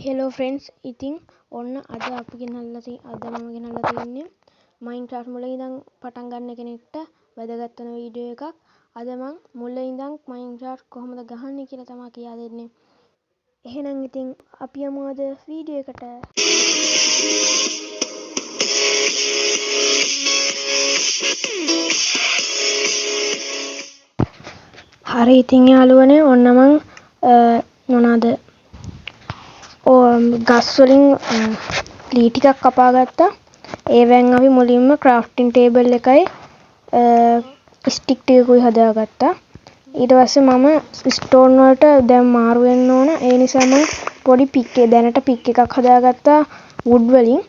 Hello friends ඉතින් ඔන්න අද අපි ගෙනල්ලා තියෙන්නේ මයින්ක්‍රාෆ්ට් මුලින් ඉඳන් පටන් ගන්න කෙනෙක්ට වැදගත් වෙන වීඩියෝ එකක්. අද මම මුලින් ඉඳන් මයින්ක්‍රාෆ්ට් කොහොමද ගහන්නේ කියලා තමයි කියා දෙන්නේ. එහෙනම් ඉතින් අපි යමු අද වීඩියෝ එකට. හරි ඉතින් යාළුවනේ ඔන්න මම මොනවාද ගස් වලින් ලී ටිකක් කපා ගත්තා. ඒවෙන් අපි මුලින්ම ක්‍රාෆ්ටින් ටේබල් එකයි ස්ටික් ටිකකුයි හදාගත්තා. ඊට පස්සේ මම ස්ටෝන් වලට දැන් මාරු වෙන්න ඕන. ඒ නිසා මම පොඩි දැනට පික් එකක් හදාගත්තා වුඩ් වලින්.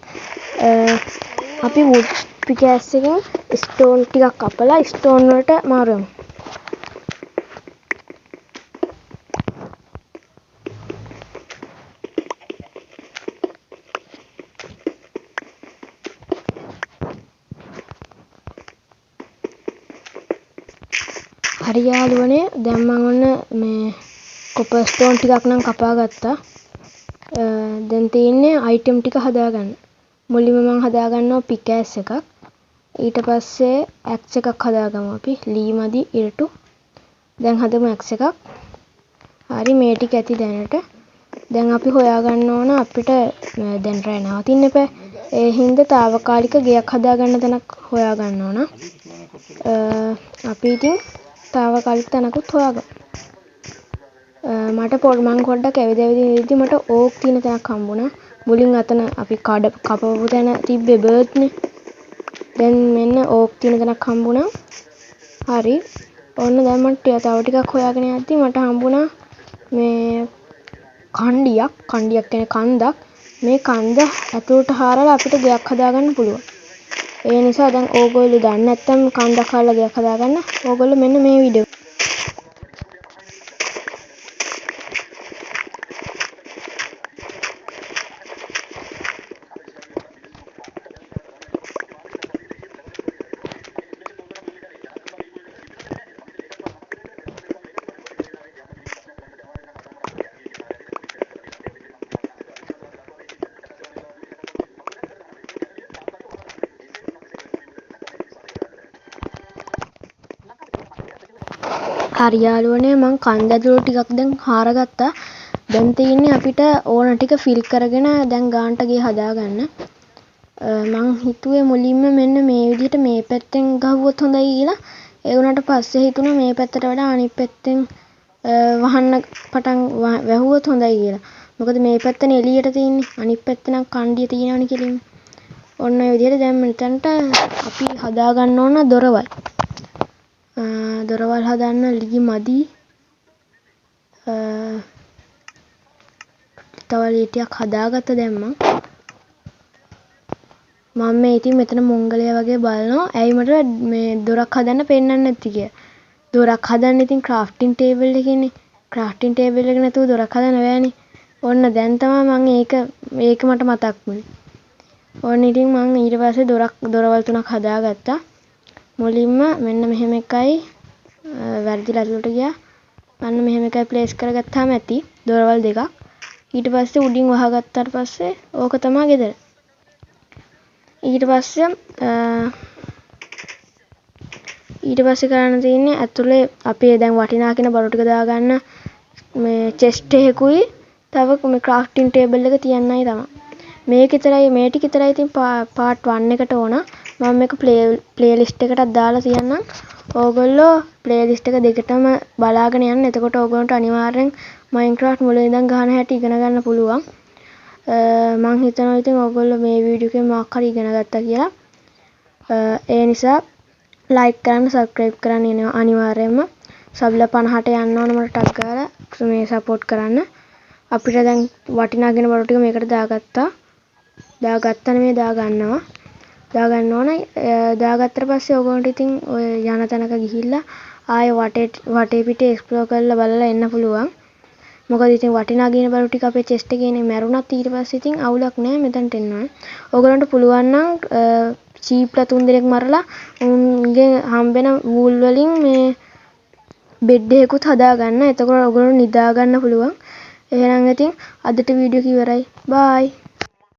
අපි වුඩ් පිකෑස් එකෙන් ස්ටෝන් ටිකක් කපලා ස්ටෝන් වලට මාරු වෙමු. හරි යාළුවනේ දැන් මම ඔන්න මේ කොපර් ස්ටෝන් ටිකක් නම් කපා ගත්තා. දැන් තියෙන්නේ අයිටම් ටික හදාගන්න. මුලින්ම මම හදාගන්නවා පිකෑස් එකක්. ඊට පස්සේ ඇක්ස් එකක් හදාගමු අපි. ලී මදි ඉරටු. දැන් හදමු ඇක්ස් එකක්. හරි මේ ටික ඇති දැනට. දැන් අපි හොයාගන්න ඕන අපිට දැන් රැ නවතින්න එපා. ඒ හින්දා తాවකාලික ගෙයක් හදාගන්න තැනක් හොයාගන්න ඕන. අපි ඉතින් తాවකාලික තැනකුත් හොයාගමු. මම පොඩ්ඩක් ඇවිදින් මට ඕක් තියෙන තැනක් හම්බුණා. මුලින් අතන අපි කපපු තැන තිබ්බේ බර්ඩ්නේ. දැන් මෙන්න ඕක් තියෙන තැනක් හම්බුණා. හරි. ඔන්න දැන් මම තව ටිකක් හොයාගෙන යද්දි මට හම්බුණා මේ කණ්ඩියක් කියන්නේ කන්දක්. මේ කන්ද ඇතුළට හාරලා අපිට ගෙයක් හදාගන්න පුළුවන්. ඒ නිසා දැන් ඕගොල්ලෝ දන්නේ නැත්නම් කන්දක් හාරලා ගෙයක් හදාගන්න. ඕගොල්ලෝ මෙන්න මේ වීඩියෝ හරි යාළුවනේ මං කන්ද ඇතුළට ටිකක් දැන් හාරගත්තා. දැන් තියෙන්නේ අපිට ඕන ටික ෆිල් කරගෙන දැන් ගාන්ට ගේ හදාගන්න. මං හිතුවේ මුලින්ම මෙන්න මේ විදිහට මේ පැත්තෙන් ගහුවොත් හොඳයි කියලා. ඒ වුණාට පස්සේ හිතුණා මේ පැත්තට වඩා අනිත් පැත්තෙන් වහන්න පටන් වැහුවොත් හොඳයි කියලා. මොකද මේ පැත්තනේ එළියට තියෙන්නේ. අනිත් පැත්ත නම් කණ්ඩිය තියෙනවනේ කෙලින්ම. ඔන්න ඔය විදිහට දැන් මෙතනට අපි හදාගන්න ඕන දොරවල්. දොරවල් හදන්න ලී මදි. තව ලී ටිකක් හදාගත්ත දැන් මම මේ ඉතින් මෙතන මොංගලයා වගේ බලනවා. ඇයි මට මේ දොරක් හදන්න පෙන්නන්නේ නැති කියලා. දොරක් හදන්න ඉතින් ක්‍රාෆ්ටින් ටේබල් එකේනේ. ක්‍රාෆ්ටින් ටේබල් එක නැතුව දොරක් හදන්න බෑනේ. ඔන්න දැන් තමයි මම ඒක මට මතක් වුනේ. ඔන්න ඉතින් මම ඊට පස්සේ දොරවල් තුනක් හදාගත්තා. මුලින්ම මෙන්න මෙහෙම එකයි වැරදිලා ඇතුළට ගියා. අන්න මෙහෙම එකයි ප්ලේස් කරගත්තාම ඇති දොරවල් දෙකක්. ඊට පස්සේ උඩින් වහගත්තාට පස්සේ ඕක තමයි ගෙදර. ඊට පස්සේ කරන්න තියෙන්නේ ඇතුලේ අපි දැන් වටිනා කියන බඩු ටික දාගන්න මේ චෙස්ට් එකකුයි තව මේ ක්‍රාෆ්ටින් ටේබල් එක තියන්නයි තමයි. මේ ටික විතරයි ඉතින් පාර්ට් 1 එකට ඕන. මම මේක ප්ලේලිස්ට් එකටත් දාලා තියන්නම්. ඕගොල්ලෝ ප්ලේලිස්ට් එක දෙකටම බලාගෙන යන්න. එතකොට ඕගොල්ලන්ට අනිවාර්යෙන් මයින්ක්‍රාෆ්ට් මුලින් ඉඳන් ගහන හැටි ඉගෙන ගන්න පුළුවන්. මම හිතනවා ඉතින් ඕගොල්ලෝ මේ වීඩියෝ එකෙන් මොකක් හරි ඉගෙන ගත්තා කියලා. ඒ නිසා ලයික් කරන්න, සබ්ස්ක්‍රයිබ් කරන්න අනිවාර්යයෙන්ම. සබ්ලා 50ට යන්න ඕන මට ටග් ගාලා මේ සපෝට් කරන්න. අපිට දැන් වටිනාගෙන බඩු ටික මේකට දාගත්තා. දාගන්න ඕන. දාගත්තට පස්සේ ඕගොල්ලන්ට ඉතින් ඔය යන තැනක ගිහිල්ලා ආයෙ වටේ පිටේ එක්ස්ප්ලෝර් කරලා බලලා එන්න පුළුවන්. මොකද ඉතින් වටිනා ගින බඩු ටික අපේ චෙස්ට් එකේනේ මැරුණත් ඊට පස්සේ ඉතින් අවුලක් නැහැ මෙතනට එන්න ඕන. ඕගොල්ලන්ට පුළුවන් නම් චීප්ලා 3 දෙනෙක් මරලා උන්ගේ හම්බෙන වූල් වලින් මේ බෙඩ් එකකුත් හදාගන්න. එතකොට ඕගොල්ලෝ නිදා ගන්න පුළුවන්. එහෙනම් ඉතින් අදට වීඩියෝ එක ඉවරයි. බයි.